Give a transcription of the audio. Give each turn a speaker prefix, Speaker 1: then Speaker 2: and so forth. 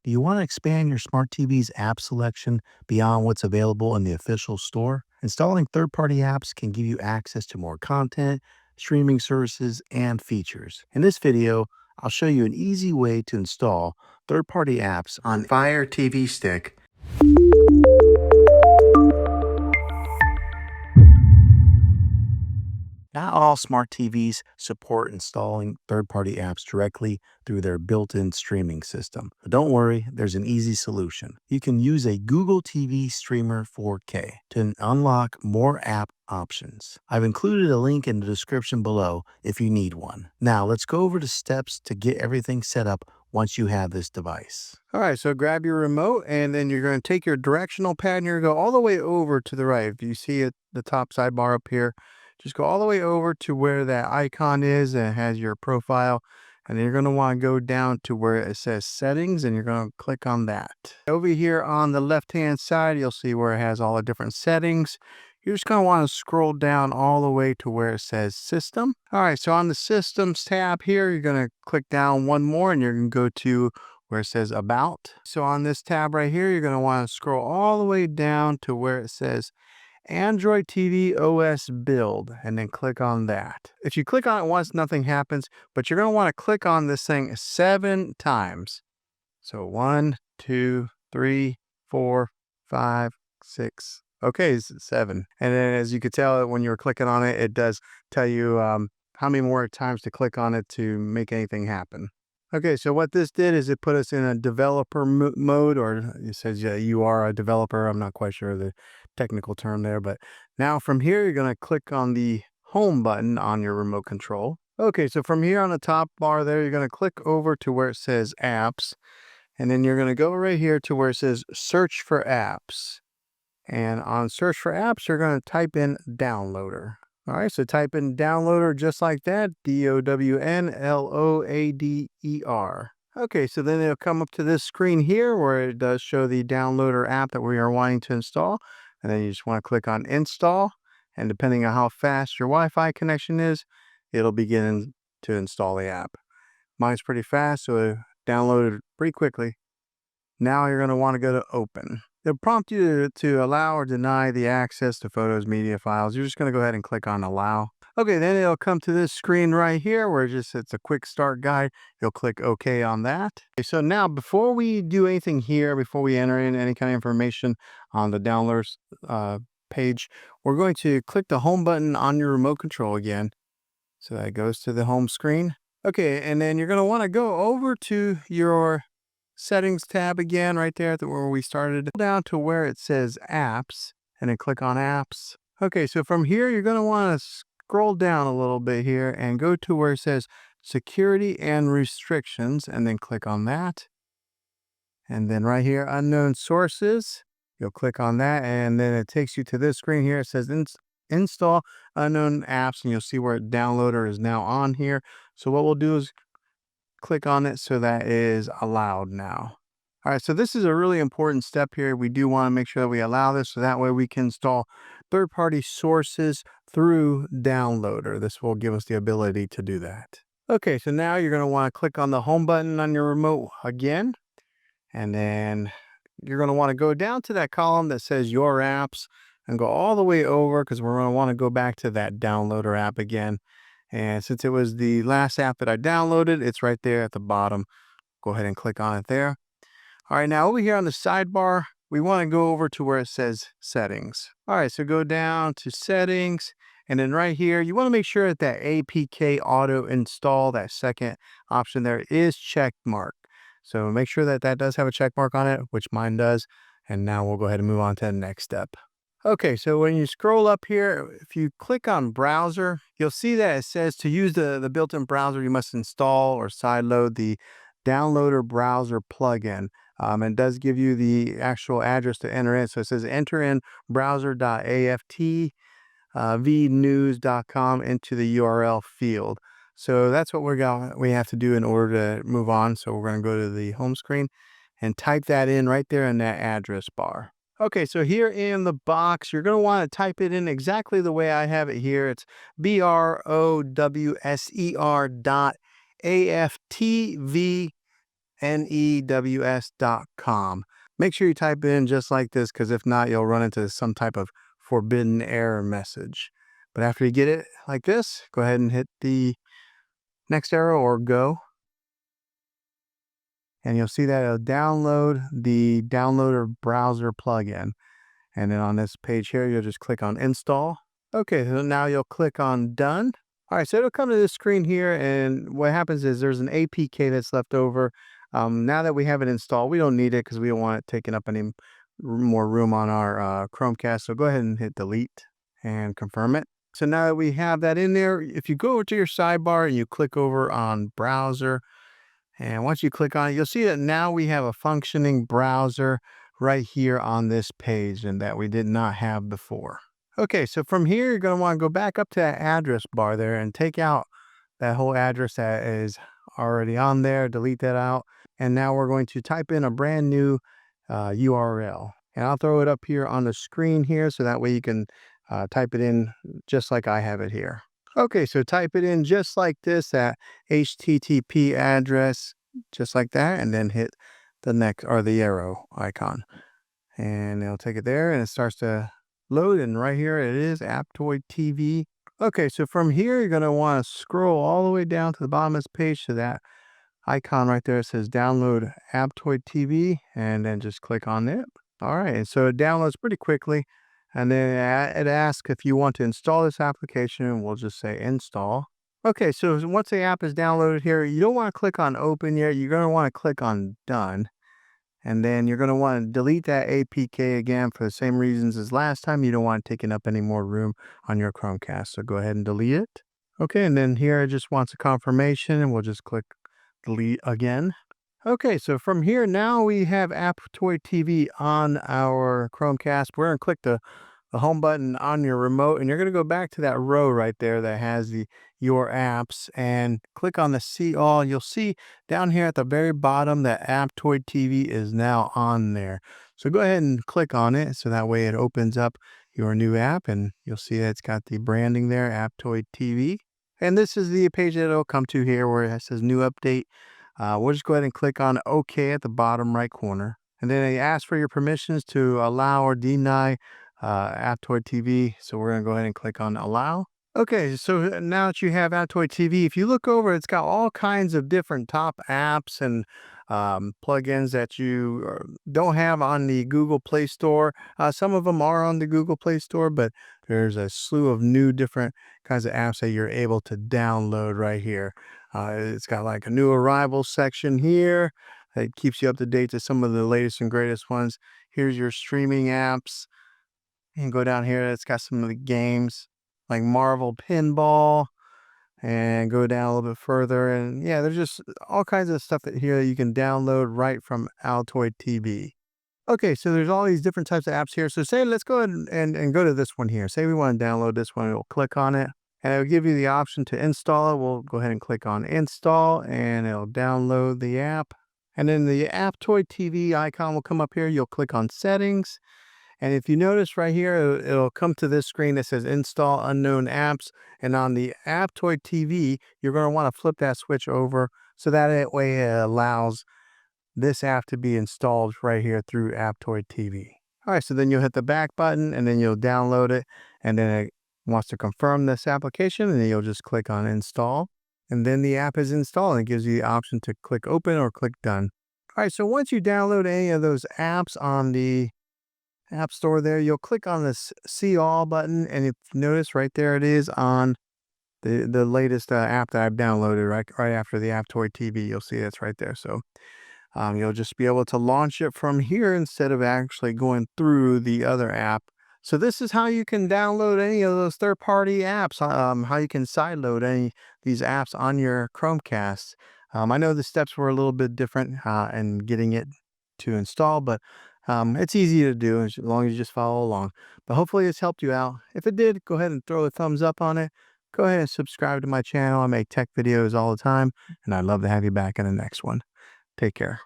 Speaker 1: Do you want to expand your smart TV's app selection beyond what's available in the official store? Installing third party apps can give you access to more content, streaming services, and features. In this video, I'll show you an easy way to install third party apps on Fire TV Stick. Not all smart TVs support installing third-party apps directly through their built-in streaming system. But don't worry, there's an easy solution. You can use a Google TV Streamer 4K to unlock more app options. I've included a link in the description below if you need one. Now, let's go over the steps to get everything set up once you have this device.
Speaker 2: All right, so grab your remote and then you're going to take your directional pad and you're going to go all the way over to the right. If you see it, the top sidebar up here, just go all the way over to where that icon is and it has your profile. And then you're going to want to go down to where it says settings and you're going to click on that. Over here on the left-hand side, you'll see where it has all the different settings. You're just going to want to scroll down all the way to where it says system. All right, so on the systems tab here, you're going to click down one more and you're going to go to where it says about. So on this tab right here, you're going to want to scroll all the way down to where it says Android TV OS build and then click on that. If you click on it once, nothing happens, but you're going to want to click on this thing 7 times. So 1, 2, 3, 4, 5, 6. Okay, it's 7. And then as you could tell when you were clicking on it, it does tell you how many more times to click on it to make anything happen. Okay, so what this did is it put us in a developer mode, or it says you are a developer. I'm not quite sure the technical term there, but now from here, you're going to click on the home button on your remote control. Okay, so from here on the top bar there, you're going to click over to where it says apps, and then you're going to go right here to where it says search for apps. And on search for apps, you're going to type in downloader. All right, so type in downloader just like that, DOWNLOADER. Okay, so then it'll come up to this screen here where it does show the downloader app that we are wanting to install. And then you just want to click on install. And depending on how fast your Wi-Fi connection is, it'll begin to install the app. Mine's pretty fast, so it downloaded pretty quickly. Now you're going to want to go to open. It'll prompt you to allow or deny the access to photos, media files. You're just going to go ahead and click on allow. Okay, then it'll come to this screen right here where it's a quick start guide. You'll click OK on that. Okay, so now before we do anything here, before we enter in any kind of information on the downloaders page, we're going to click the home button on your remote control again. So that goes to the home screen. Okay, and then you're going to want to go over to your settings tab again right there where we started, down to where it says apps and then click on apps. Okay, so from here you're going to want to scroll down a little bit here and go to where it says security and restrictions and then click on that. And then right here, unknown sources, you'll click on that and then it takes you to this screen here. It says install unknown apps and you'll see where downloader is now on here. So what we'll do is click on it so that is allowed now. All right, so this is a really important step here. We do want to make sure that we allow this so that way we can install third-party sources through downloader. This will give us the ability to do that. Okay, so now you're going to want to click on the home button on your remote again, and then you're going to want to go down to that column that says your apps and go all the way over because we're going to want to go back to that downloader app again. And since it was the last app that I downloaded, it's right there at the bottom. Go ahead and click on it there. All right, now over here on the sidebar, we want to go over to where it says settings. All right, so go down to settings. And then right here, you want to make sure that that APK auto install, that second option there is check mark. So make sure that that does have a check mark on it, which mine does. And now we'll go ahead and move on to the next step. Okay, so when you scroll up here, if you click on browser, you'll see that it says to use the built-in browser, you must install or sideload the downloader browser plugin. And it does give you the actual address to enter in. So it says enter in browser.aftvnews.com into the URL field. So that's what we have to do in order to move on. So we're going to go to the home screen and type that in right there in that address bar. Okay, so here in the box, you're going to want to type it in exactly the way I have it here. It's browser.aftvnews.com news.com. Make sure you type in just like this, because if not, you'll run into some type of forbidden error message. But after you get it like this, go ahead and hit the next arrow or go. And you'll see that it'll download the downloader browser plugin. And then on this page here, you'll just click on install. Okay, so now you'll click on done. All right, so it'll come to this screen here, and what happens is there's an APK that's left over. Now that we have it installed, we don't need it because we don't want it taking up any more room on our Chromecast. So go ahead and hit delete and confirm it. So now that we have that in there, if you go over to your sidebar and you click over on browser, and once you click on it, you'll see that now we have a functioning browser right here on this page, and that we did not have before. Okay, so from here, you're going to want to go back up to that address bar there and take out that whole address that is already on there, delete that out. And now we're going to type in a brand new URL. And I'll throw it up here on the screen here, so that way you can type it in just like I have it here. Okay, so type it in just like this, at HTTP address, just like that, and then hit the next, or the arrow icon. And it'll take it there, and it starts to load, and right here it is, Aptoide TV. Okay, so from here, you're going to want to scroll all the way down to the bottom of this page to that icon right there. It says download Aptoide TV, and then just click on it. All right, and so it downloads pretty quickly, and then it asks if you want to install this application, and we'll just say install. Okay, so once the app is downloaded here, you don't want to click on open yet. You're going to want to click on done. And then you're going to want to delete that APK again for the same reasons as last time. You don't want it taking up any more room on your Chromecast. So go ahead and delete it. Okay, and then here it just wants a confirmation, and we'll just click delete again. Okay, so from here now we have Aptoide TV on our Chromecast. We're going to click the home button on your remote, and you're going to go back to that row right there that has your apps, and click on the see all. You'll see down here at the very bottom that Aptoide TV is now on there. So go ahead and click on it, so that way it opens up your new app, and you'll see that it's got the branding there, Aptoide TV. And this is the page that it'll come to here where it says new update. We'll just go ahead and click on OK at the bottom right corner. And then it asks for your permissions to allow or deny Aptoide TV. So we're going to go ahead and click on allow. Okay, so now that you have Aptoide TV, if you look over, it's got all kinds of different top apps and plugins that you don't have on the Google Play Store. Some of them are on the Google Play Store, but there's a slew of new different kinds of apps that you're able to download right here. It's got like a new arrivals section here. It keeps you up to date to some of the latest and greatest ones. Here's your streaming apps. You can go down here. It's got some of the games like Marvel Pinball, and go down a little bit further. And yeah, there's just all kinds of stuff here that you can download right from Aptoide TV. Okay, so there's all these different types of apps here. So say, let's go ahead and go to this one here. Say we want to download this one. We'll click on it, and it'll give you the option to install it. We'll go ahead and click on install, and it'll download the app. And then the Aptoide TV icon will come up here. You'll click on settings. And if you notice right here, it'll come to this screen that says install unknown apps. And on the Aptoide TV, you're going to want to flip that switch over, so that way it allows this app to be installed right here through Aptoide TV. All right, so then you'll hit the back button, and then you'll download it. And then it wants to confirm this application, and then you'll just click on install. And then the app is installed, and it gives you the option to click open or click done. All right, so once you download any of those apps on the App Store there, you'll click on this see all button, and if you notice right there, it is on the latest app that I've downloaded right after the Aptoide TV. You'll see it's right there. So you'll just be able to launch it from here instead of actually going through the other app. So this is how you can download any of those third-party apps, how you can sideload any of these apps on your Chromecast. I know the steps were a little bit different in getting it to install, but it's easy to do as long as you just follow along. But hopefully it's helped you out. If it did, go ahead and throw a thumbs up on it. Go ahead and subscribe to my channel. I make tech videos all the time, and I'd love to have you back in the next one. Take care.